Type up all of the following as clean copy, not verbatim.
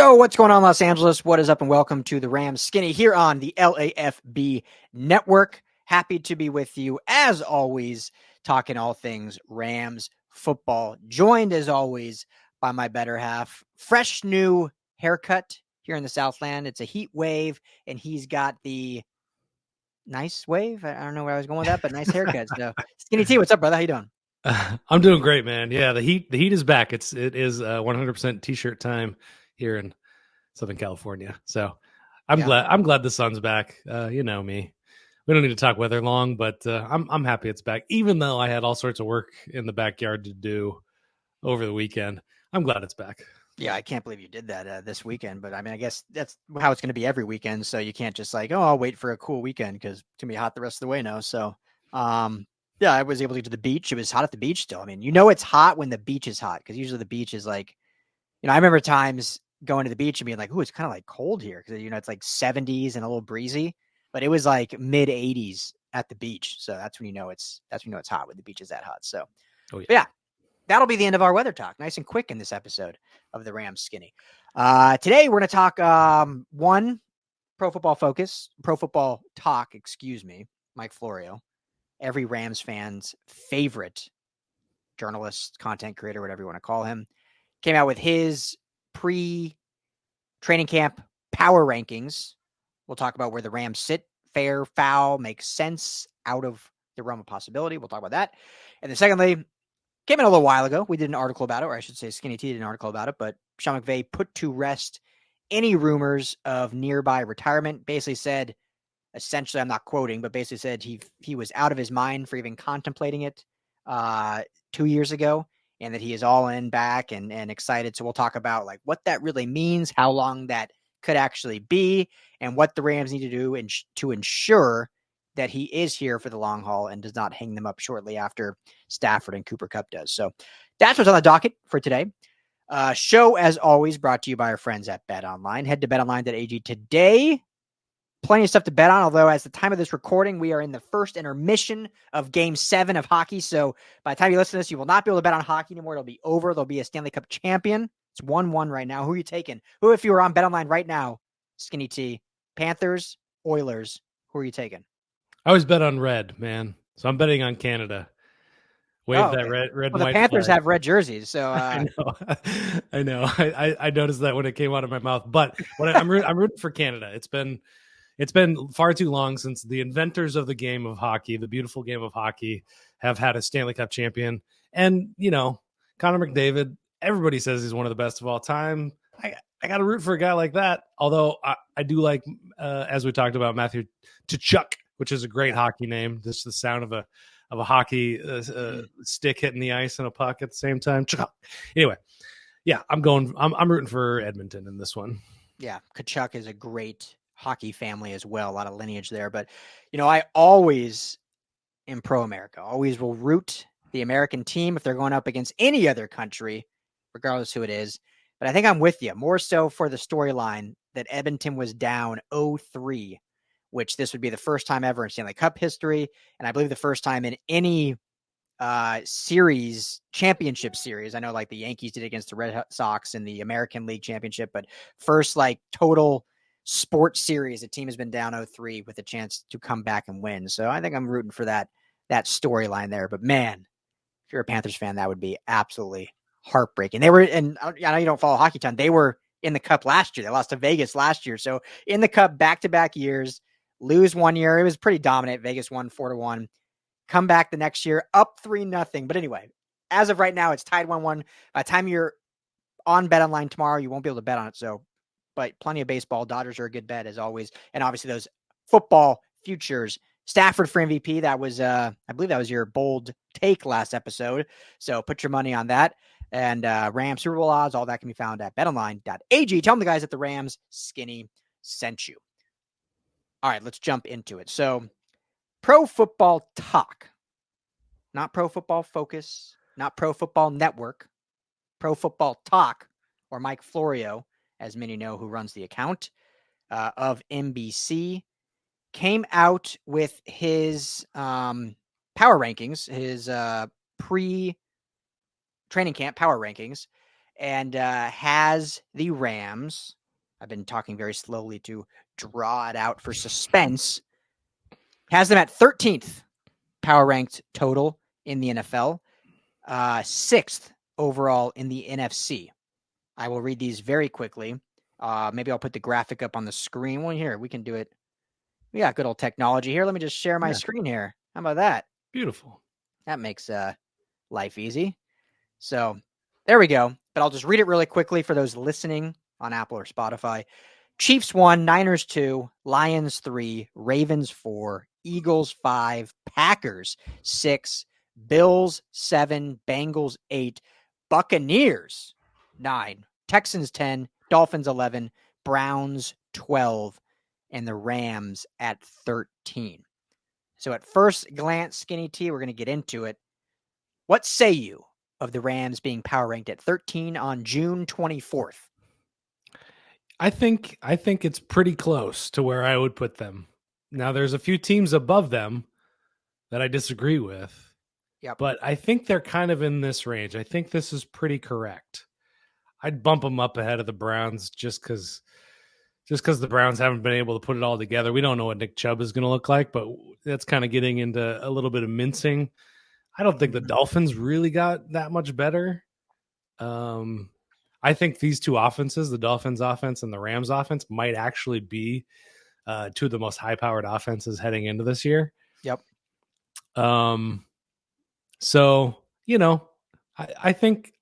Yo, what's going on, Los Angeles? What is up, and welcome to the Rams Skinny here on the LAFB network. Happy to be with you, as always, talking all things Rams football. Joined, as always, by my better half. Fresh new haircut here in the Southland. It's a heat wave, and he's got the nice wave. I don't know where I was going with that, but nice haircut. So, Skinny T, what's up, brother? How you doing? I'm doing great, man. Yeah, the heat is back. It is 100% t-shirt time here in Southern California. So I'm glad the sun's back. You know me. We don't need to talk weather long, but I'm happy it's back. Even though I had all sorts of work in the backyard to do over the weekend, I'm glad it's back. Yeah, I can't believe you did that this weekend. But I mean, I guess that's how it's going to be every weekend. So you can't just like, oh, I'll wait for a cool weekend because it's going to be hot the rest of the way now. So, yeah, I was able to get to the beach. It was hot at the beach still. I mean, it's hot when the beach is hot because usually the beach is like, I remember times going to the beach and being like, oh, it's kind of like cold here because, it's like 70s and a little breezy, but it was like mid 80s at the beach. So that's when it's hot when the beach is that hot. So, yeah, that'll be the end of our weather talk. Nice and quick in this episode of the Rams Skinny. Today we're going to talk one pro football talk, Mike Florio, every Rams fan's favorite journalist, content creator, whatever you want to call him, came out with his pre-training camp power rankings. We'll talk about where the Rams sit, fair, foul, makes sense, out of the realm of possibility. We'll talk about that. And then secondly, came in a little while ago. We did an article about it, or I should say Skinny T did an article about it, but Sean McVay put to rest any rumors of nearby retirement. Basically said, essentially, I'm not quoting, but basically said he was out of his mind for even contemplating it 2 years ago, and that he is all in back and excited. So we'll talk about like what that really means, how long that could actually be, and what the Rams need to do to ensure that he is here for the long haul and does not hang them up shortly after Stafford and Cooper Kupp does. So that's what's on the docket for today. Show, as always, brought to you by our friends at BetOnline. Head to betonline.ag today. Plenty of stuff to bet on, although as the time of this recording, we are in the first intermission of Game 7 of hockey. So by the time you listen to this, you will not be able to bet on hockey anymore. It'll be over. There'll be a Stanley Cup champion. It's 1-1 right now. Who are you taking? Who, if you were on BetOnline right now, Skinny T, Panthers, Oilers, who are you taking? I always bet on red, man. So I'm betting on Canada. Wave that red well, and the white Panthers flag. have red jerseys, so I know. I know. I noticed that when it came out of my mouth. But I'm rooting for Canada. It's been far too long since the inventors of the game of hockey, the beautiful game of hockey, have had a Stanley Cup champion. And, Connor McDavid, everybody says he's one of the best of all time. I got to root for a guy like that. Although I do like, as we talked about, Matthew Tkachuk, which is a great hockey name. Just the sound of a hockey stick hitting the ice and a puck at the same time. Anyway, yeah, I'm rooting for Edmonton in this one. Yeah, Tkachuk is a great hockey family as well. A lot of lineage there. But, I always am pro-America. Always will root the American team if they're going up against any other country, regardless who it is. But I think I'm with you, more so for the storyline that Edmonton was down 0-3, which this would be the first time ever in Stanley Cup history, and I believe the first time in any championship series. I know like the Yankees did against the Red Sox in the American League Championship, but first like total sports series, a team has been down 0-3 with a chance to come back and win. So I think I'm rooting for that storyline there. But man, if you're a Panthers fan, that would be absolutely heartbreaking. They were, and I know you don't follow hockey ton, they were in the Cup last year. They lost to Vegas last year. So in the Cup back-to-back years, lose one year. It was pretty dominant. Vegas won 4-1. Come back the next year, up 3-0. But anyway, as of right now, it's tied 1-1. By the time you're on BetOnline tomorrow, you won't be able to bet on it. So, but plenty of baseball. Dodgers are a good bet as always. And obviously those football futures. Stafford for MVP. That was, I believe that was your bold take last episode. So put your money on that. And Rams Super Bowl odds, all that can be found at betonline.ag. Tell them the guys at the Rams Skinny sent you. All right, let's jump into it. So Pro Football Talk, not Pro Football Focus, not Pro Football Network, Pro Football Talk, or Mike Florio, as many know, who runs the account of NBC, came out with his power rankings, his pre-training camp power rankings. and has the Rams. I've been talking very slowly to draw it out for suspense. Has them at 13th power ranked total in the NFL, 6th overall in the NFC. I will read these very quickly. Maybe I'll put the graphic up on the screen. Well, here, we can do it. We got good old technology here. Let me just share my screen here. How about that? Beautiful. That makes life easy. So there we go. But I'll just read it really quickly for those listening on Apple or Spotify. Chiefs 1, Niners 2, Lions 3, Ravens 4, Eagles 5, Packers 6, Bills 7, Bengals 8, Buccaneers 9, Texans 10, Dolphins 11, Browns 12, and the Rams at 13. So at first glance, Skinny T, we're going to get into it. What say you of the Rams being power ranked at 13 on June 24th? I think it's pretty close to where I would put them. Now, there's a few teams above them that I disagree with. Yep. But I think they're kind of in this range. I think this is pretty correct. I'd bump them up ahead of the Browns just because the Browns haven't been able to put it all together. We don't know what Nick Chubb is going to look like, but that's kind of getting into a little bit of mincing. I don't think the Dolphins really got that much better. I think these two offenses, the Dolphins offense and the Rams offense, might actually be two of the most high-powered offenses heading into this year. Yep. So, I think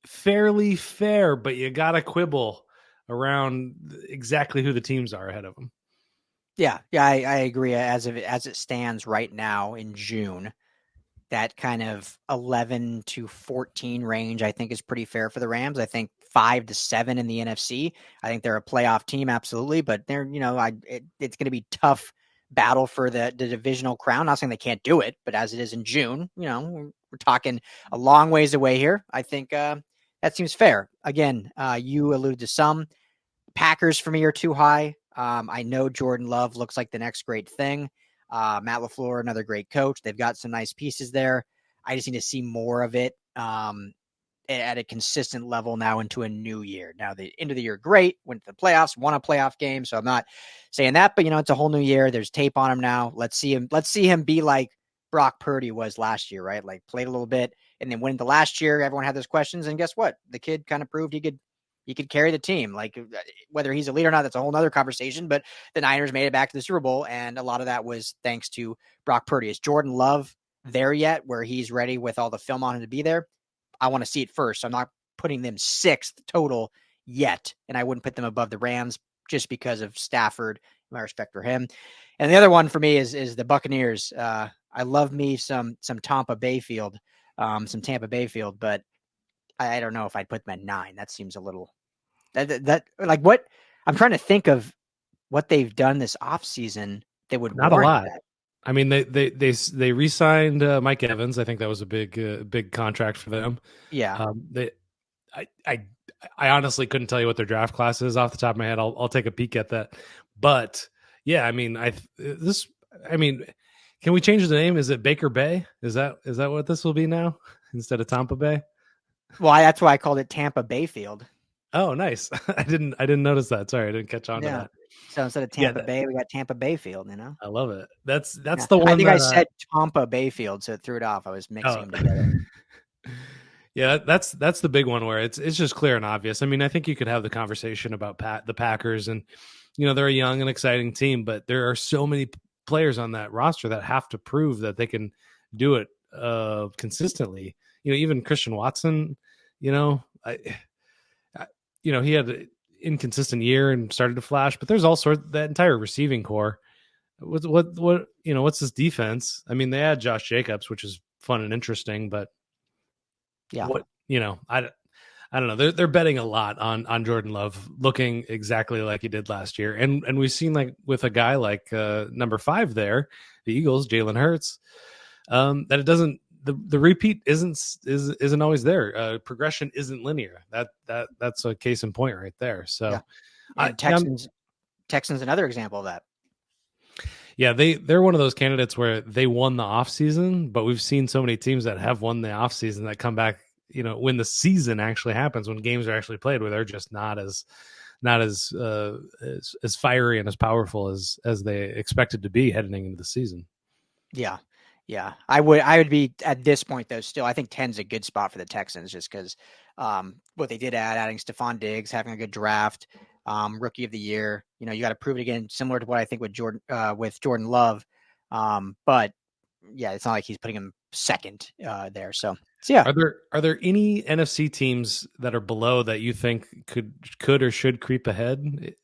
fairly fair, but you got to quibble around exactly who the teams are ahead of them. Yeah, I agree. As it stands right now in June, that kind of 11 to 14 range, I think, is pretty fair for the Rams. I think 5 to 7 in the NFC. I think they're a playoff team, absolutely, but they're, it's going to be tough battle for the divisional crown. Not saying they can't do it, but as it is in June, we're talking a long ways away here. I think that seems fair. Again, you alluded to some. Packers for me are too high. I know Jordan Love looks like the next great thing. Matt LaFleur, another great coach. They've got some nice pieces there. I just need to see more of it at a consistent level now into a new year. Now, the end of the year, great. Went to the playoffs, won a playoff game. So I'm not saying that, but it's a whole new year. There's tape on him now. Let's see him be like Brock Purdy was last year, right? Like played a little bit and then went into last year. Everyone had those questions. And guess what? The kid kind of proved he could carry the team. Like whether he's a leader or not, that's a whole nother conversation, but the Niners made it back to the Super Bowl. And a lot of that was thanks to Brock Purdy. Is Jordan Love there yet where he's ready with all the film on him to be there? I want to see it first. So I'm not putting them 6th total yet. And I wouldn't put them above the Rams just because of Stafford, my respect for him. And the other one for me is the Buccaneers. I love me some Tampa Bay Field, but I don't know if I'd put them at 9. That seems a little that like what I'm trying to think of what they've done this offseason that would not a lot. That. I mean, they re-signed Mike Evans. I think that was a big contract for them. Yeah. I honestly couldn't tell you what their draft class is off the top of my head. I'll take a peek at that. But yeah, I mean, can we change the name? Is it Baker Bay? Is that what this will be now instead of Tampa Bay? Well, that's why I called it Tampa Bay Field. Oh, nice. I didn't notice that. Sorry, I didn't catch on to that. So instead of Tampa Bay, we got Tampa Bay Field, I love it. That's the one. I think I said Tampa Bay Field, so it threw it off. I was mixing them together. Yeah, that's the big one where it's just clear and obvious. I mean, I think you could have the conversation about the Packers, and they're a young and exciting team, but there are so many players on that roster that have to prove that they can do it consistently. Even Christian Watson, he had an inconsistent year and started to flash, but there's all sorts that entire receiving core. What's this defense? I mean, they had Josh Jacobs, which is fun and interesting, but yeah, I don't know. They're betting a lot on Jordan Love looking exactly like he did last year, and we've seen like with a guy like number 5 there, the Eagles, Jalen Hurts, that it doesn't. The repeat isn't always there. Progression isn't linear. That's a case in point right there. So, yeah. Texans another example of that. Yeah, they're one of those candidates where they won the offseason, but we've seen so many teams that have won the offseason that come back when the season actually happens, when games are actually played, where they're just not as fiery and as powerful as they expected to be heading into the season. Yeah. Yeah. I would be at this point though, still, I think 10's a good spot for the Texans just because what they did adding Stephon Diggs, having a good draft, rookie of the year, you got to prove it again, similar to what I think with Jordan Love. But yeah, it's not like he's putting him second there. So yeah. Are there any NFC teams that are below that you think could or should creep ahead?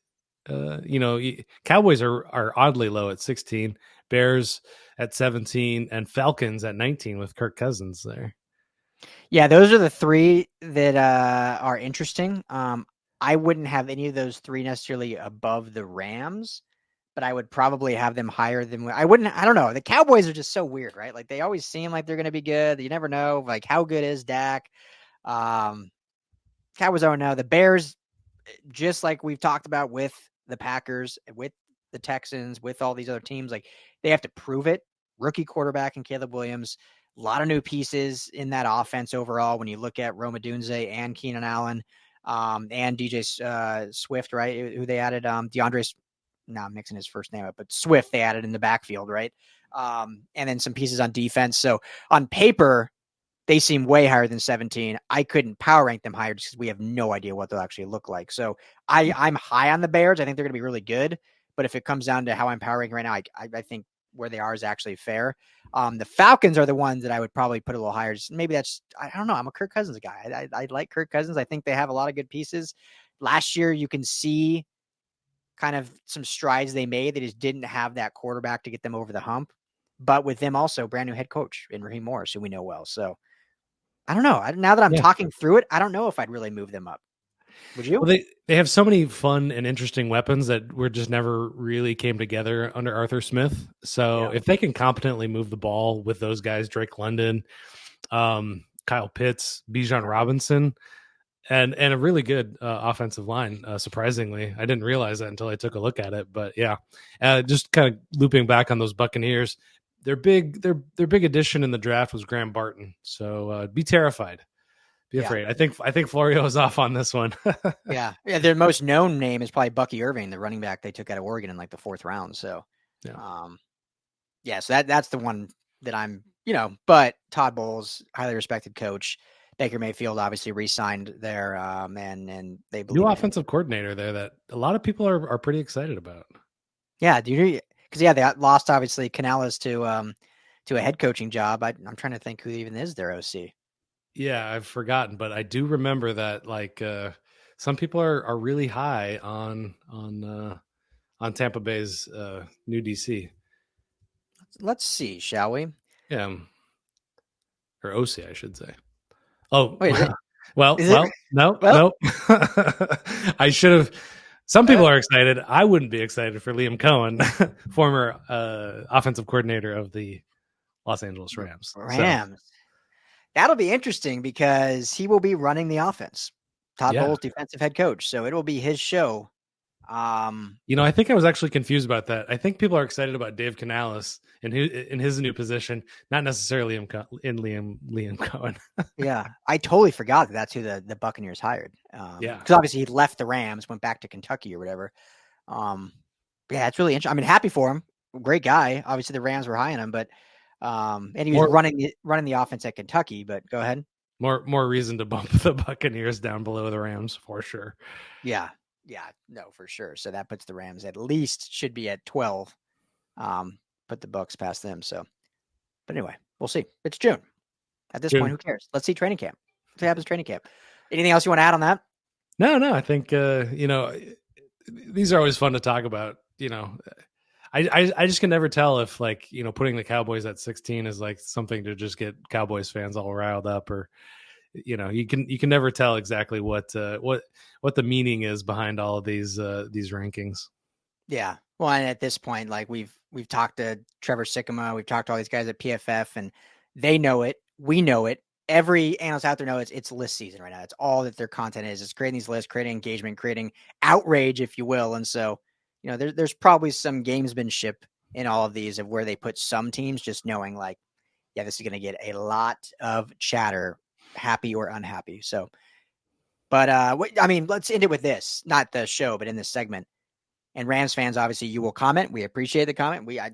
Cowboys are oddly low at 16, Bears at 17, and Falcons at 19 with Kirk Cousins there. Yeah, those are the three that are interesting. I wouldn't have any of those three necessarily above the Rams, but I would probably have them higher than I wouldn't. I don't know. The Cowboys are just so weird, right? Like they always seem like they're going to be good. You never know. Like how good is Dak? Cowboys don't know. The Bears, just like we've talked about with the Packers, with the Texans, with all these other teams, like they have to prove it. Rookie quarterback and Caleb Williams, a lot of new pieces in that offense overall. When you look at Rome Odunze and Keenan Allen, and DJ Swift, right? Who they added, DeAndre. Now I'm mixing his first name up, but Swift they added in the backfield, right? And then some pieces on defense. So on paper, they seem way higher than 17. I couldn't power rank them higher just because we have no idea what they'll actually look like. So I'm high on the Bears. I think they're going to be really good. But if it comes down to how I'm power ranking right now, I think where they are is actually fair. The Falcons are the ones that I would probably put a little higher. Just maybe I don't know. I'm a Kirk Cousins guy. I like Kirk Cousins. I think they have a lot of good pieces. Last year, you can see kind of some strides they made. They just didn't have that quarterback to get them over the hump. But with them also, brand new head coach in Raheem Morris, who we know well. So I don't know. Now that I'm talking through it, I don't know if I'd really move them up. Would you? Well, they have so many fun and interesting weapons that were just never really came together under Arthur Smith. So if they can competently move the ball with those guys, Drake London, Kyle Pitts, Bijan Robinson, and a really good offensive line. Surprisingly, I didn't realize that until I took a look at it. But yeah, just kind of looping back on those Buccaneers. Their big addition in the draft was Graham Barton. So be terrified. Be afraid. I think Florio is off on this one. yeah. Their most known name is probably Bucky Irving, the running back they took out of Oregon in like the 4th round. So, so that's the one that I'm, but Todd Bowles, highly respected coach. Baker Mayfield obviously re-signed there, and they believe new offensive coordinator there that a lot of people are pretty excited about. Yeah, because they lost obviously Canales to a head coaching job. I'm trying to think who even is their OC. Yeah, I've forgotten, but I do remember that some people are really high on Tampa Bay's new DC. Let's see, shall we? Yeah, or OC, I should say. Oh, wait, no. I should have. Some people are excited. I wouldn't be excited for Liam Cohen, former offensive coordinator of the Los Angeles Rams. So. That'll be interesting because he will be running the offense. Todd Bowles, defensive head coach. So it will be his show. I think I was actually confused about that. I think people are excited about Dave Canales in his new position, not necessarily Liam Cohen. Yeah, I totally forgot that's who the Buccaneers hired. Because obviously he left the Rams, went back to Kentucky or whatever. Yeah, it's really interesting. I mean, happy for him. Great guy. Obviously the Rams were high on him, but and he was running the offense at Kentucky. But go ahead. More reason to bump the Buccaneers down below the Rams for sure. Yeah, no, for sure. So that puts the Rams at least should be at 12. Put the Bucs past them. So, but anyway, we'll see. It's June. At this point, who cares? Let's see training camp. Let's see what happens training camp. Anything else you want to add on that? No. I think these are always fun to talk about. I just can never tell if putting the Cowboys at 16 is like something to just get Cowboys fans all riled up, or you can never tell exactly what the meaning is behind all of these rankings. Yeah. Well, and at this point, like we've talked to Trevor Sikkema, we've talked to all these guys at PFF, and they know it. We know it. Every analyst out there knows it's list season right now. It's all that their content is. It's creating these lists, creating engagement, creating outrage, if you will. And so, there's probably some gamesmanship in all of these of where they put some teams just knowing this is going to get a lot of chatter happy or unhappy. So, but I mean, let's end it with this, not the show, but in this segment. And Rams fans, obviously, you will comment. We appreciate the comment. I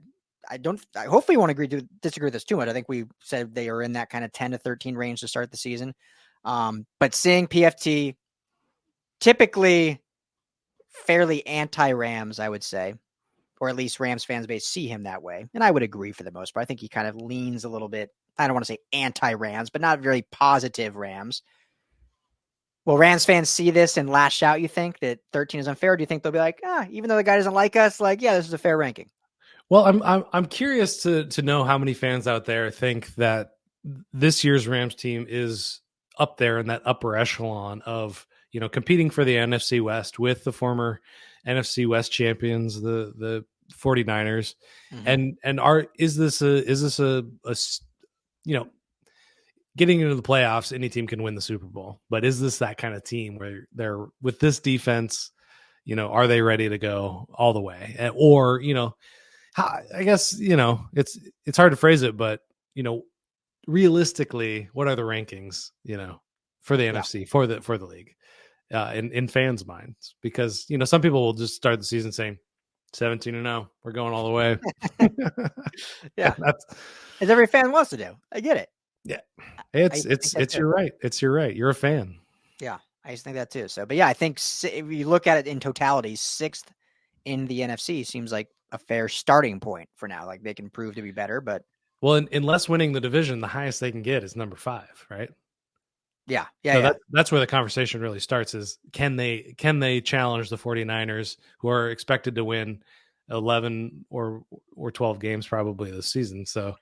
hopefully won't disagree with us too much. I think we said they are in that kind of 10 to 13 range to start the season. But seeing PFT typically fairly anti-Rams, I would say, or at least Rams fans base see him that way. And I would agree for the most part. I think he kind of leans a little bit, I don't want to say anti-Rams, but not very positive Rams. Will Rams fans see this and lash out, you think, that 13 is unfair? Or do you think they'll be like, even though the guy doesn't like us, like, yeah, this is a fair ranking? Well, I'm curious to know how many fans out there think that this year's Rams team is up there in that upper echelon of, competing for the NFC West with the former NFC West champions, the 49ers. Mm-hmm. And is this a getting into the playoffs, any team can win the Super Bowl, but is this that kind of team where they're with this defense, are they ready to go all the way? Or, I guess, it's hard to phrase it, but, realistically, what are the rankings, for the NFC, for the league, in fans' minds? Because, some people will just start the season saying 17-0, we're going all the way. Yeah. As every fan wants to do. I get it. Yeah. It's you're right. It's you're right. You're a fan. Yeah. I just think that too. So, but yeah, I think if you look at it in totality, 6th in the NFC seems like a fair starting point for now. Like they can prove to be better, but unless winning the division, the highest they can get is number 5, right? Yeah. That's where the conversation really starts is can they challenge the 49ers, who are expected to win 11 or 12 games probably this season. So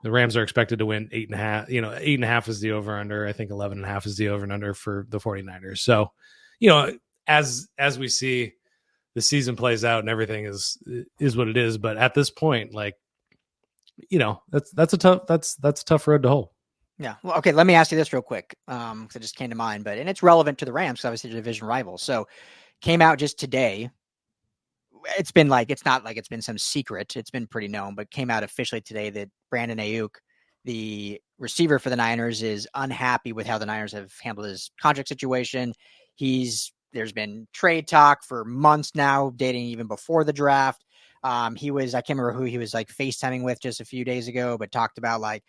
the Rams are expected to win 8.5. 8.5 is the over under. I think 11.5 is the over and under for the 49ers. So, as we see the season plays out and everything is what it is. But at this point, like, that's a tough road to hoe. Yeah. Well, okay. Let me ask you this real quick. Cause it just came to mind, and it's relevant to the Rams because obviously they're division rivals. So came out just today. It's not like it's been some secret. It's been pretty known, but came out officially today that Brandon Ayuk, the receiver for the Niners, is unhappy with how the Niners have handled his contract situation. There's been trade talk for months now, dating even before the draft. I can't remember who he was like FaceTiming with just a few days ago, but talked about like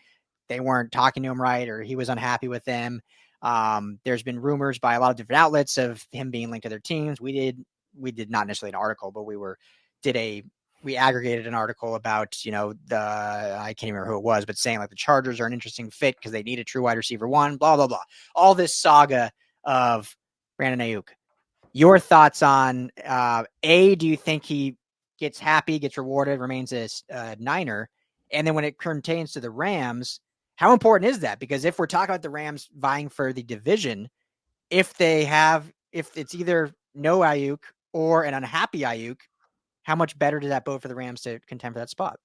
they weren't talking to him right, or he was unhappy with them. There's been rumors by a lot of different outlets of him being linked to their teams. We did not necessarily an article, but we aggregated an article about, I can't remember who it was, but saying like the Chargers are an interesting fit because they need a true wide receiver one, blah, blah, blah. All this saga of Brandon Ayuk. Your thoughts on, do you think he gets happy, gets rewarded, remains a Niner? And then when it pertains to the Rams, how important is that? Because if we're talking about the Rams vying for the division, if it's either no Ayuk or an unhappy Ayuk, how much better does that bode for the Rams to contend for that spot?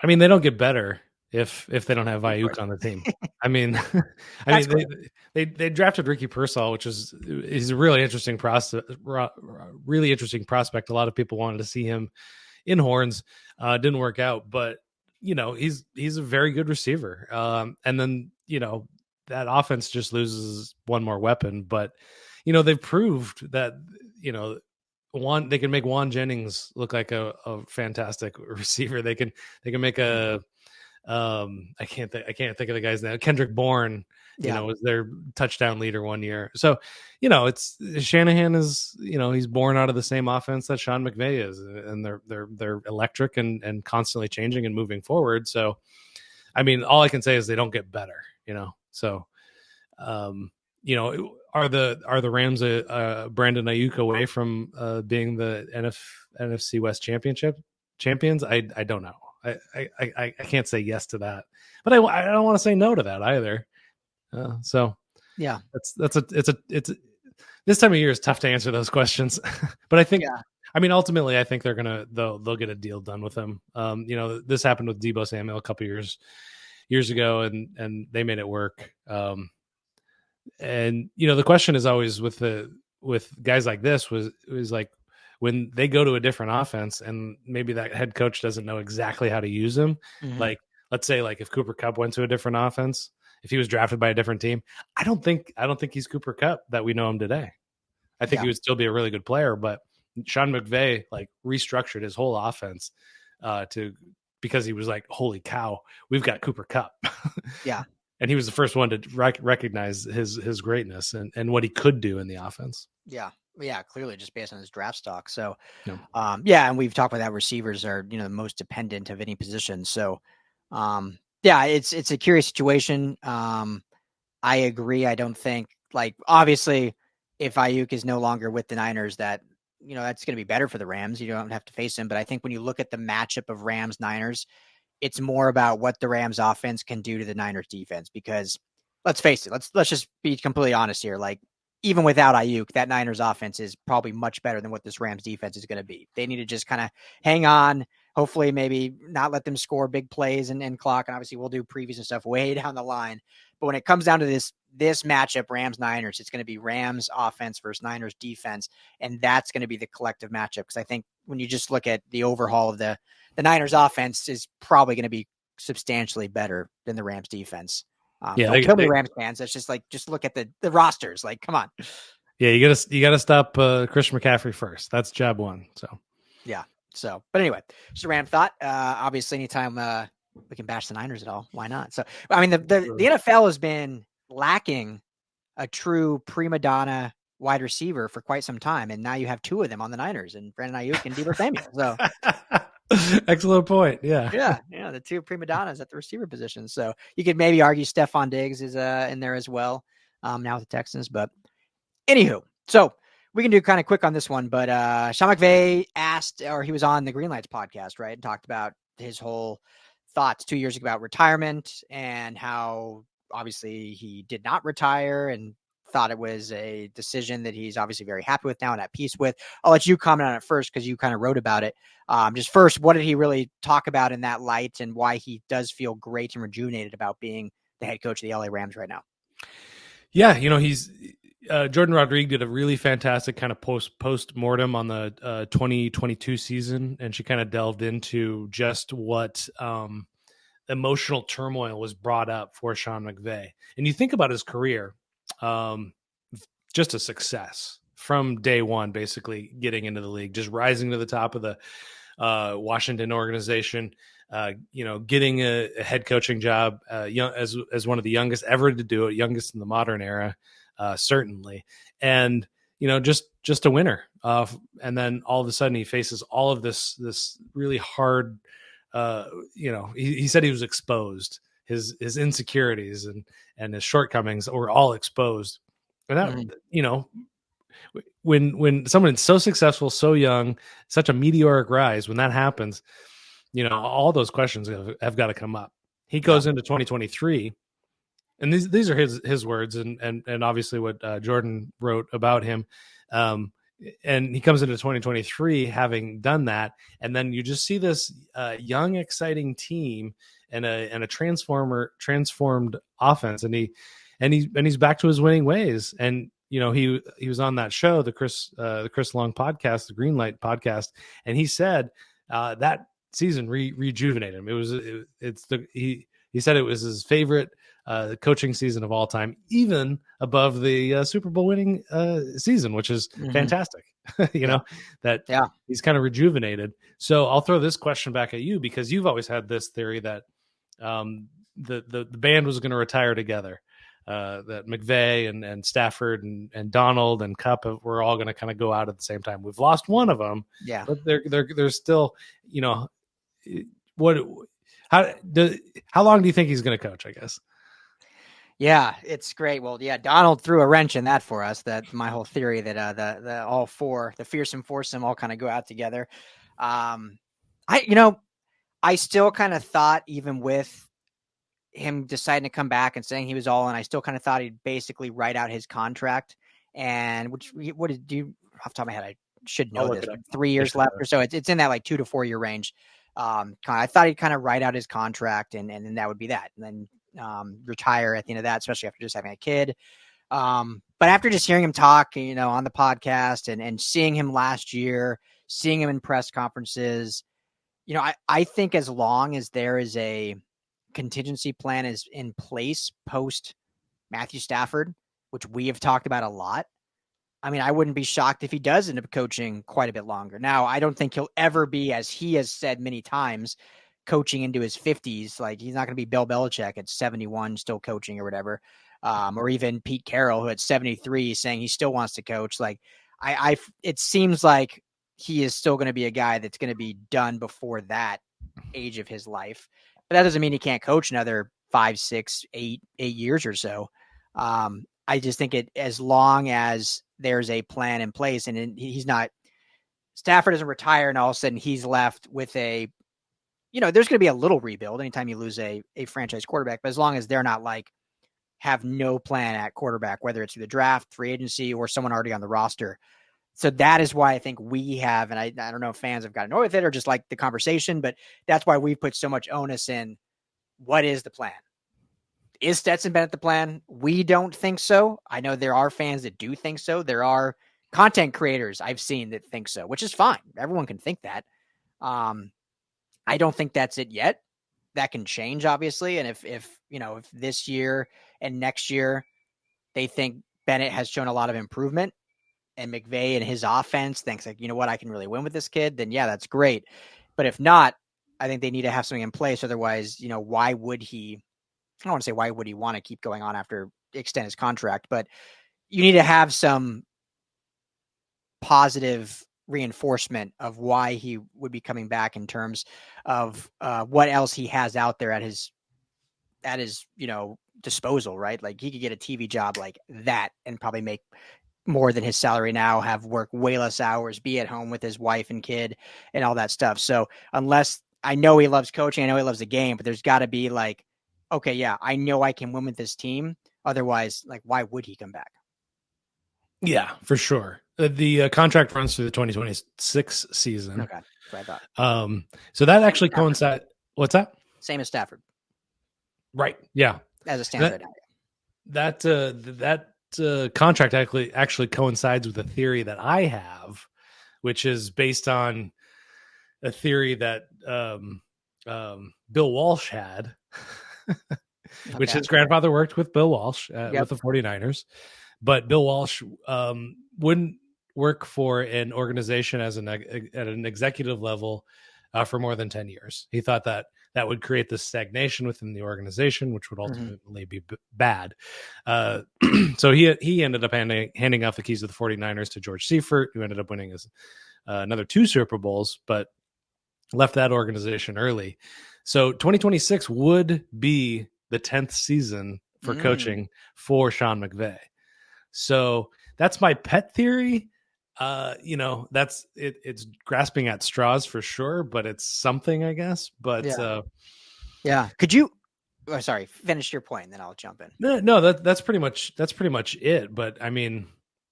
I mean, they don't get better if they don't have Ayuk on the team. I mean, they drafted Ricky Pearsall, which he's a really interesting prospect. A lot of people wanted to see him in horns. Didn't work out, but he's a very good receiver. And then that offense just loses one more weapon, but they've proved that they can make Juan Jennings look like a fantastic receiver. They can make a I can't think of the guy's name. Kendrick Bourne, was their touchdown leader one year. So, it's Shanahan is, he's born out of the same offense that Sean McVay is, and they're electric and constantly changing and moving forward. So, I mean, all I can say is they don't get better, So, are the Rams Brandon Ayuk away from being the NFC West champions? I don't know. I can't say yes to that, but I don't want to say no to that either. So yeah, it's this time of year is tough to answer those questions, but I think, I mean, ultimately I think they'll get a deal done with him. This happened with Deebo Samuel a couple years ago and they made it work. And the question is always with guys like this was like, when they go to a different offense and maybe that head coach doesn't know exactly how to use them, like let's say like if Cooper Kupp went to a different offense if he was drafted by a different team. I don't think he's Cooper Kupp that we know him today. I think he would still be a really good player, but Sean McVay like restructured his whole offense because he was like, holy cow, we've got Cooper Kupp. Yeah. And he was the first one to recognize his greatness and what he could do in the offense. Yeah. Yeah. Clearly just based on his draft stock. So, yeah. And we've talked about that receivers are, the most dependent of any position. So, it's a curious situation. I agree. I don't think obviously if Ayuk is no longer with the Niners that, that's going to be better for the Rams. You don't have to face him. But I think when you look at the matchup of Rams Niners, it's more about what the Rams offense can do to the Niners defense, because let's face it, let's just be completely honest here. Like even without Ayuk, that Niners offense is probably much better than what this Rams defense is going to be. They need to just kind of hang on, hopefully maybe not let them score big plays and clock. And obviously we'll do previews and stuff way down the line. But when it comes down to this matchup, Rams Niners, it's going to be Rams offense versus Niners defense. And that's going to be the collective matchup. Because I think when you just look at the overhaul of the Niners offense is probably going to be substantially better than the Rams defense. Don't kill me, Rams fans. That's just look at the rosters. Like, come on. Yeah, you gotta stop Christian McCaffrey first. That's job one. So yeah. So, but anyway, just a Ram thought. Obviously, anytime we can bash the Niners at all, why not? So, I mean, the NFL has been lacking a true prima donna wide receiver for quite some time, and now you have two of them on the Niners, and Brandon Ayuk and Deebo Samuel. So. Excellent point. Yeah. The two prima donnas at the receiver position. So you could maybe argue Stephon Diggs is in there as well. Now with the Texans, but anywho, so we can do kind of quick on this one. But Sean McVay he was on the Green Lights podcast, right, and talked about his whole thoughts 2 years ago about retirement and how obviously he did not retire and thought it was a decision that he's obviously very happy with now and at peace with. I'll let you comment on it first because you kind of wrote about it. Just first, what did he really talk about in that light and why he does feel great and rejuvenated about being the head coach of the LA Rams right now? Yeah, he's Jordan Rodriguez did a really fantastic kind of post-mortem on the 2022 season, and she kind of delved into just what emotional turmoil was brought up for Sean McVay. And you think about his career, just a success from day one, basically getting into the league, just rising to the top of the Washington organization, getting a head coaching job, as one of the youngest ever to do it, youngest in the modern era, certainly. And, just a winner. And then all of a sudden he faces all of this really hard, he said he was exposed. His insecurities and his shortcomings were all exposed. And that, when someone's so successful, so young, such a meteoric rise, when that happens, all those questions have got to come up. He goes into 2023, and these are his words, and obviously what Jordan wrote about him. And he comes into 2023 having done that, and then you just see this young, exciting team and a transformed offense, and he's back to his winning ways. And he was on that show, the Chris Long podcast, the Greenlight podcast, and he said that season rejuvenated him. He said it was his favorite coaching season of all time, even above the Super Bowl winning season, which is fantastic. That he's kind of rejuvenated. So I'll throw this question back at you, because you've always had this theory that the band was going to retire together. That McVay and Stafford and Donald and Kupp were all going to kind of go out at the same time. We've lost one of them, but they're still, how long do you think he's going to coach, I guess? Yeah, it's great. Well, Donald threw a wrench in that for us. That my whole theory that the all four, the fearsome foursome, all kind of go out together. I still kind of thought, even with him deciding to come back and saying he was all in, I still kind of thought he'd basically write out his contract. And what did you off the top of my head? I should know this. 3 years left or so. It's in that like 2 to 4 year range. I thought he'd kind of write out his contract and then that would be that. And then retire at the end of that, especially after just having a kid. But after just hearing him talk, on the podcast and seeing him last year, seeing him in press conferences, I think as long as there is a contingency plan is in place post Matthew Stafford, which we have talked about a lot, I mean, I wouldn't be shocked if he does end up coaching quite a bit longer. Now, I don't think he'll ever be, as he has said many times, coaching into his 50s. Like, he's not going to be Bill Belichick at 71 still coaching or whatever. Or even Pete Carroll, who at 73 saying he still wants to coach. Like, it seems like he is still going to be a guy that's going to be done before that age of his life. But that doesn't mean he can't coach another 5, 6, 8 years or so. I just think as long as there's a plan in place and he's not, Stafford doesn't retire and all of a sudden he's left with there's going to be a little rebuild anytime you lose a franchise quarterback, but as long as they're not like have no plan at quarterback, whether it's through the draft, free agency, or someone already on the roster. So that is why I think we have, and I don't know if fans have gotten annoyed with it or just like the conversation, but that's why we've put so much onus in. What is the plan? Is Stetson Bennett the plan? We don't think so. I know there are fans that do think so. There are content creators I've seen that think so, which is fine. Everyone can think that. I don't think that's it yet. That can change, obviously. And if this year and next year they think Bennett has shown a lot of improvement and McVay and his offense thinks like, you know what, I can really win with this kid, then yeah, that's great. But if not, I think they need to have something in place. Otherwise, why would he? I don't want to say why would he want to keep going on after extend his contract, but you need to have some positive reinforcement of why he would be coming back in terms of what else he has out there at his disposal, right? Like he could get a TV job like that and probably make more than his salary now, have work way less hours, be at home with his wife and kid and all that stuff. So unless I know he loves coaching, I know he loves the game, but there's got to be like, okay, yeah, I know I can win with this team. Otherwise, like, why would he come back? Yeah, for sure. The contract runs through the 2026 season. Okay, that's what I thought. So that actually coincides. What's that? Same as Stafford. Right. Yeah. As a standard. That contract actually coincides with a theory that I have, which is based on a theory that Bill Walsh had. Which his grandfather worked with Bill Walsh with the 49ers, but Bill Walsh wouldn't work for an organization at an executive level for more than 10 years. He thought that would create this stagnation within the organization, which would ultimately be bad. So he ended up handing off the keys of the 49ers to George Seifert, who ended up winning another 2 Super Bowls, but left that organization early. So 2026 would be the 10th season for coaching for Sean McVay. So that's my pet theory. That's it's grasping at straws for sure, but it's something, I guess. But yeah. Could you finish your point, and then I'll jump in. No, that's pretty much it. But I mean,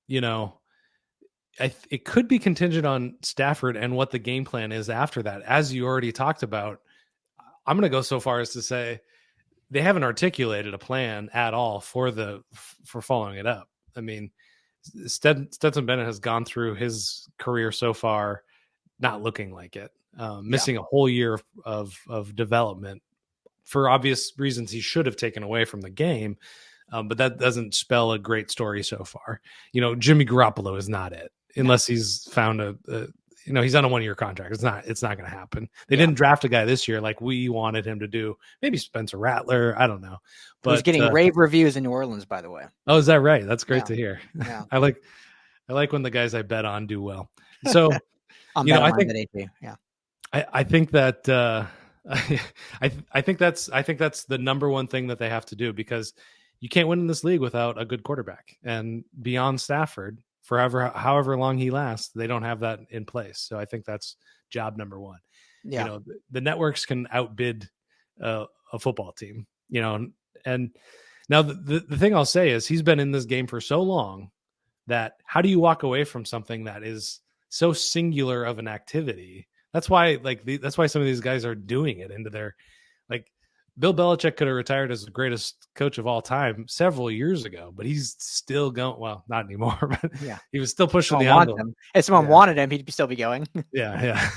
it could be contingent on Stafford and what the game plan is after that. As you already talked about, I'm going to go so far as to say they haven't articulated a plan at all for following it up. I mean, Stetson Bennett has gone through his career so far not looking like it, missing a whole year of development for obvious reasons he should have taken away from the game. But that doesn't spell a great story so far. Jimmy Garoppolo is not it unless he's found he's on a 1-year contract. It's not going to happen. They didn't draft a guy this year like we wanted him to do. Maybe Spencer Rattler. I don't know. But he's getting rave reviews in New Orleans, by the way. Oh, is that right? That's great to hear. Yeah. I like when the guys I bet on do well. So, I think that I think that's the number one thing that they have to do, because you can't win in this league without a good quarterback. And beyond Stafford, however long he lasts, they don't have that in place. So I think that's job number one. Yeah. The networks can outbid a football team, and now the thing I'll say is he's been in this game for so long that how do you walk away from something that is so singular of an activity? That's why that's why some of these guys are doing it into their, like, Bill Belichick could have retired as the greatest coach of all time several years ago, but he's still going. Well, not anymore, but he was still pushing the envelope. If someone wanted him, he'd still be going. Yeah.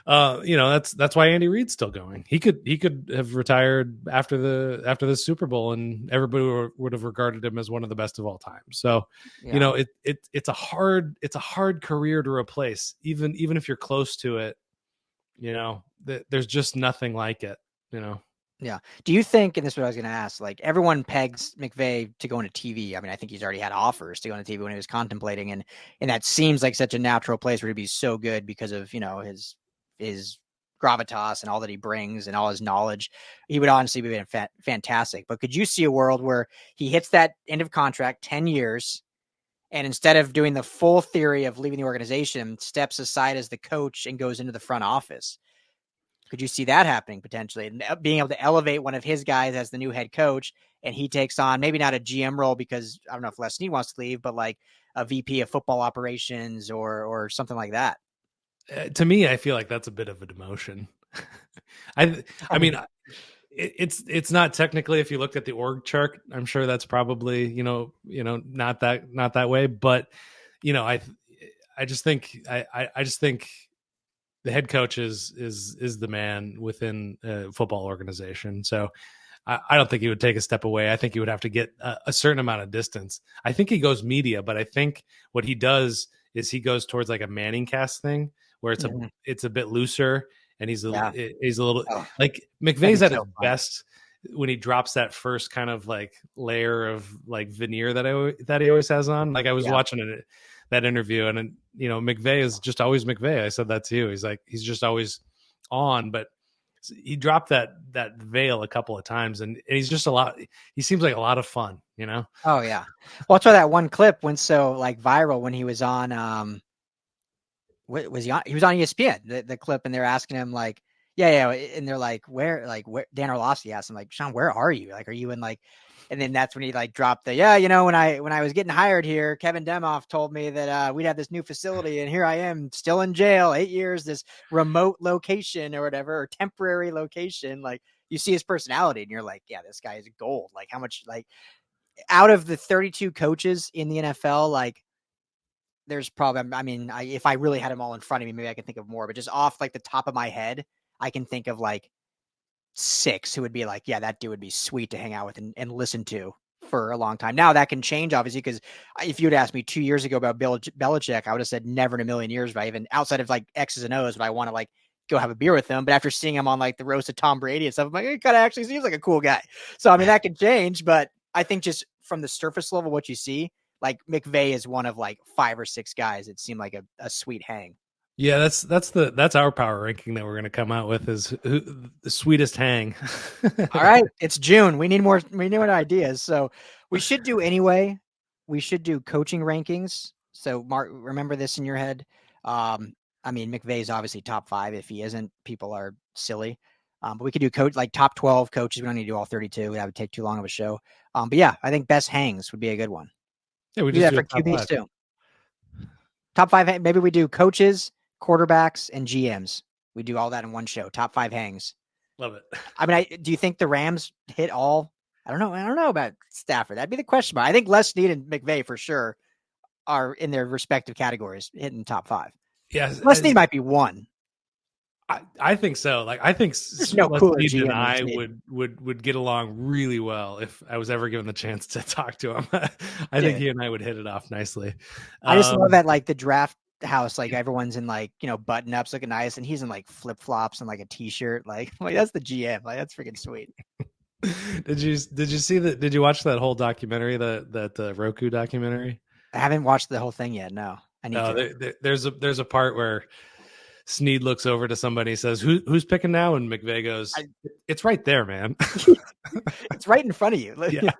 That's why Andy Reid's still going. He could have retired after the Super Bowl, and everybody would have regarded him as one of the best of all time. So, Yeah. it's a hard career to replace, even if you're close to it. There's just nothing like it. Yeah. Do you think, and this is what I was going to ask, like everyone pegs McVay to go into TV. I mean, I think he's already had offers to go into TV when he was contemplating, and that seems like such a natural place where he'd be so good because of, his gravitas and all that he brings and all his knowledge. He would honestly be fantastic. But could you see a world where he hits that end of contract, 10 years, and instead of doing the full theory of leaving the organization, steps aside as the coach and goes into the front office? Could you see that happening potentially, and being able to elevate one of his guys as the new head coach, and he takes on maybe not a GM role, because I don't know if Les Snead wants to leave, but like a VP of football operations or something like that? To me, I feel like that's a bit of a demotion. I mean, it's not technically, if you looked at the org chart, I'm sure that's probably, not that way, but I just think the head coach is the man within a football organization. So I don't think he would take a step away. I think he would have to get a certain amount of distance. I think he goes media, but I think what he does is he goes towards like a Manning cast thing, where it's a bit looser, and he's a little like McVay's at his best when he drops that first kind of like layer of like veneer that he always has on. Like I was watching that interview, and McVay is just always McVay. I said that to you. He's just always on, but he dropped that veil a couple of times, and he's just he seems like a lot of fun, Oh yeah. Well, that's why that one clip went so like viral when he was on, what was he on? He was on ESPN, the clip, and they're asking him like, yeah. And they're like, where, Dan Orlovsky asked him like, Sean, where are you? Like, are you in like, and then that's when he like dropped when I was getting hired here, Kevin Demoff told me that we'd have this new facility, and here I am still in jail, 8 years, this remote location or whatever, or temporary location. Like, you see his personality and you're like, yeah, this guy is gold. Like, how much, like, out of the 32 coaches in the NFL, like, there's probably, I mean, if I really had them all in front of me, maybe I could think of more, but just off like the top of my head, I can think of like 6 who would be like, yeah, that dude would be sweet to hang out with and listen to for a long time. Now that can change, obviously, because if you'd asked me 2 years ago about Bill Belichick, I would have said never in a million years, but even outside of like X's and O's, but I want to like go have a beer with him. But after seeing him on like the roast of Tom Brady and stuff, I'm like, it kind of actually seems like a cool guy. So, I mean, that can change, but I think just from the surface level, what you see, like McVay is one of like 5 or 6 guys that seem like a sweet hang. Yeah, that's our power ranking that we're going to come out with, is the sweetest hang. All right, it's June. We need more ideas. So we should do anyway. We should do coaching rankings. So Mark, remember this in your head. I mean, McVay's obviously top 5. If he isn't, people are silly. But we could do top 12 coaches. We don't need to do all 32. That would take too long of a show. But yeah, I think best hangs would be a good one. Yeah, we just do that for QBs too. Top 5. Maybe we do coaches, quarterbacks, and GMs. We do all that in one show. Top 5 hangs. Love it. I mean, do you think the Rams hit all? I don't know about Stafford. That'd be the question. But I think Les Snead and McVay for sure are in their respective categories, hitting top 5. Yes, Les Snead might be 1. I think so. Like, I think no cooler GM and I would get along really well if I was ever given the chance to talk to him. I think he and I would hit it off nicely. I just love that, like the draft house, like everyone's in like button ups looking nice, and he's in like flip flops and like a t-shirt. Like that's the GM. Like, that's freaking sweet. Did you watch that whole documentary, that Roku documentary? I haven't watched the whole thing yet. No, I need to. There's a part where Snead looks over to somebody, says, who's picking now? And McVay goes, it's right there, man. It's right in front of you. Yeah.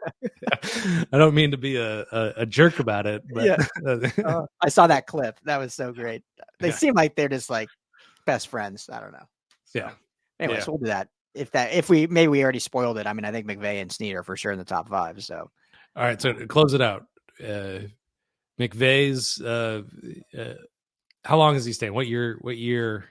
I don't mean to be a jerk about it, but yeah. I saw that clip. That was so great. They seem like they're just like best friends. I don't know. So, yeah. Anyway, so we'll do that. If we already spoiled it. I mean, I think McVay and Snead are for sure in the top 5. So, all right. So to close it out, McVay's, how long is he staying? What year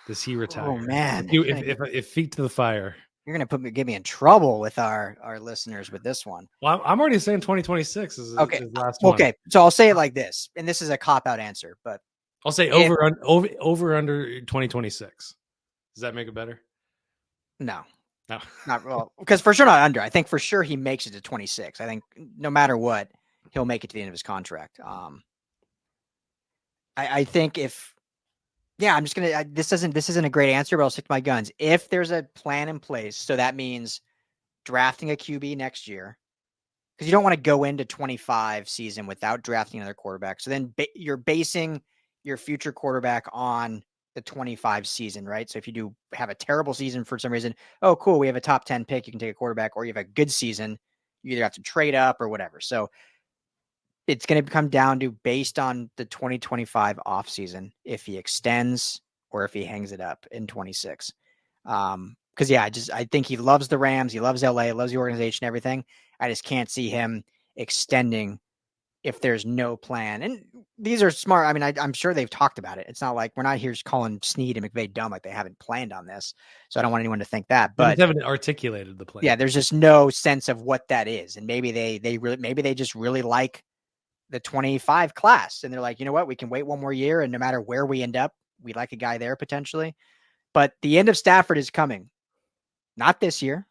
does he retire? Oh man! If feet to the fire, you're gonna get me in trouble with our listeners with this one. Well, I'm already saying 2026 is okay. His last one. Okay, so I'll say it like this, and this is a cop out answer, but I'll say over under 2026. Does that make it better? No. No. Not well, because for sure not under. I think for sure he makes it to 26. I think no matter what, he'll make it to the end of his contract. I think I'm just gonna. This isn't a great answer, but I'll stick to my guns. If there's a plan in place, so that means drafting a QB next year, because you don't want to go into 25 season without drafting another quarterback. So then you're basing your future quarterback on the 25 season, right? So if you do have a terrible season for some reason, oh, cool, we have a top 10 pick, you can take a quarterback, or you have a good season, you either have to trade up or whatever. So it's going to come down to based on the 2025 offseason, if he extends or if he hangs it up in 26. Because I think he loves the Rams, he loves LA, loves the organization, everything. I just can't see him extending if there's no plan. And these are smart. I mean, I'm sure they've talked about it. It's not like we're not here calling Snead and McVay dumb, like they haven't planned on this. So I don't want anyone to think that. But they haven't articulated the plan. Yeah, there's just no sense of what that is. And maybe they just really like the 25 class. And they're like, you know what, we can wait one more year. And no matter where we end up, we like a guy there potentially. But the end of Stafford is coming. Not this year.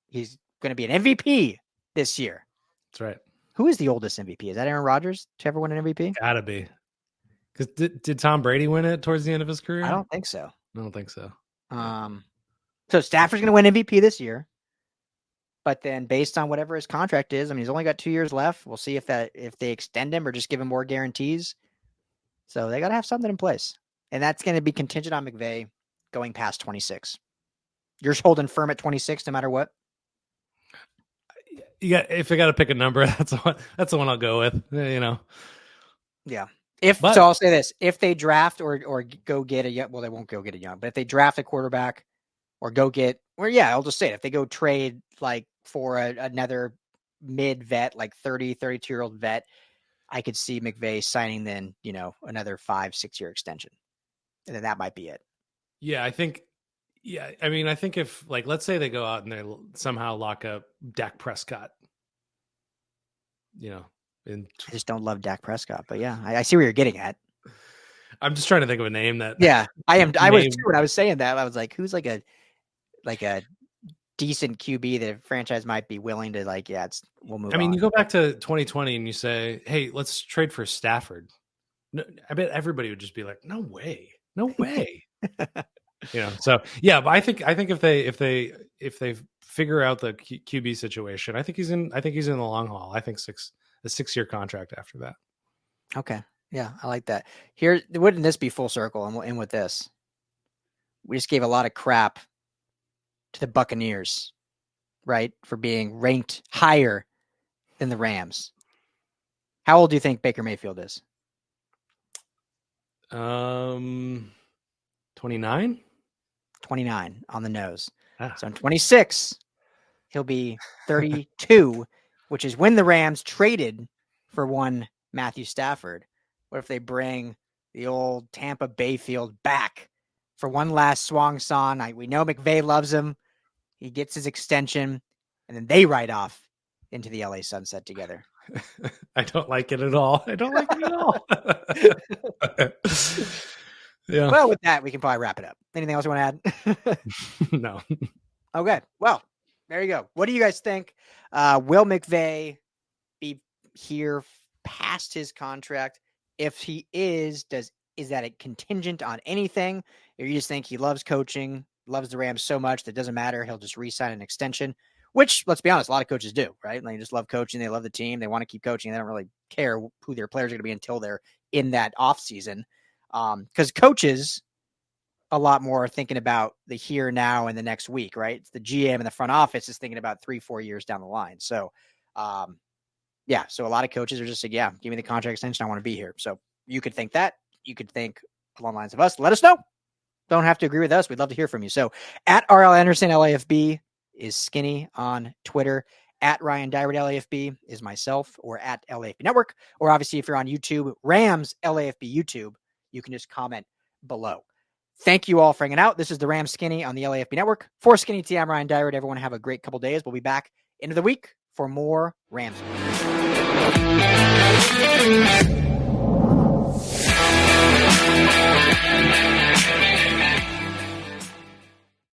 He's going to be an MVP this year. That's right. Who is the oldest MVP? Is that Aaron Rodgers to ever win an MVP? Gotta be. Because did Tom Brady win it towards the end of his career? I don't think so. So Stafford's going to win MVP this year. But then based on whatever his contract is, I mean, he's only got 2 years left. We'll see if they extend him or just give him more guarantees. So they got to have something in place. And that's going to be contingent on McVay going past 26. You're holding firm at 26 no matter what? Yeah, if I got to pick a number, that's the one I'll go with, you know. Yeah. So I'll say this, if they draft or go get they won't go get a young, but if they draft a quarterback or go get, I'll just say it. If they go trade like for another mid vet, like 32-year-old vet, I could see McVay signing then, another 5-6 year extension. And then that might be it. Yeah, I think if, like, let's say they go out and they somehow lock up Dak Prescott, I just don't love Dak Prescott, but yeah, I see where you're getting at. I'm just trying to think of a name that. Yeah, I am. I was too when I was saying that. I was like, who's like a decent QB that a franchise might be willing to we'll move on. I mean, you go back to 2020 and you say, hey, let's trade for Stafford. No, I bet everybody would just be like, no way. So yeah, but I think if they figure out the QB situation, I think he's in the long haul. I think a 6-year contract after that. Okay. Yeah, I like that. Here, wouldn't this be full circle? And we'll end with this. We just gave a lot of crap to the Buccaneers, right? For being ranked higher than the Rams. How old do you think Baker Mayfield is? 29? 29 on the nose. So in 26, he'll be 32, which is when the Rams traded for one Matthew Stafford. What if they bring the old Tampa Bayfield back for one last swung song? We know McVay loves him. He gets his extension, and then they ride off into the LA sunset together. I don't like it at all. Yeah. Well, with that, we can probably wrap it up. Anything else you want to add? No. Okay. Well, there you go. What do you guys think? Will McVay be here past his contract? If he is that a contingent on anything? Or you just think he loves coaching, loves the Rams so much that it doesn't matter, he'll just re-sign an extension? Which, let's be honest, a lot of coaches do, right? They just love coaching. They love the team. They want to keep coaching. They don't really care who their players are going to be until they're in that off season. Because coaches a lot more thinking about the here, now, and the next week, right? It's the GM and the front office is thinking about 3-4 years down the line. So, so a lot of coaches are just like, yeah, give me the contract extension. I want to be here. So you could think that. You could think along the lines of us. Let us know. Don't have to agree with us. We'd love to hear from you. So at RL Anderson, LAFB is Skinny on Twitter. At Ryan Dyrud, LAFB is myself, or at LAFB Network. Or obviously, if you're on YouTube, Rams LAFB YouTube, you can just comment below. Thank you all for hanging out. This is the Rams Skinny on the LAFB Network. For Skinny T, I'm Ryan Dyrud. Everyone have a great couple days. We'll be back into the week for more Rams. Bye.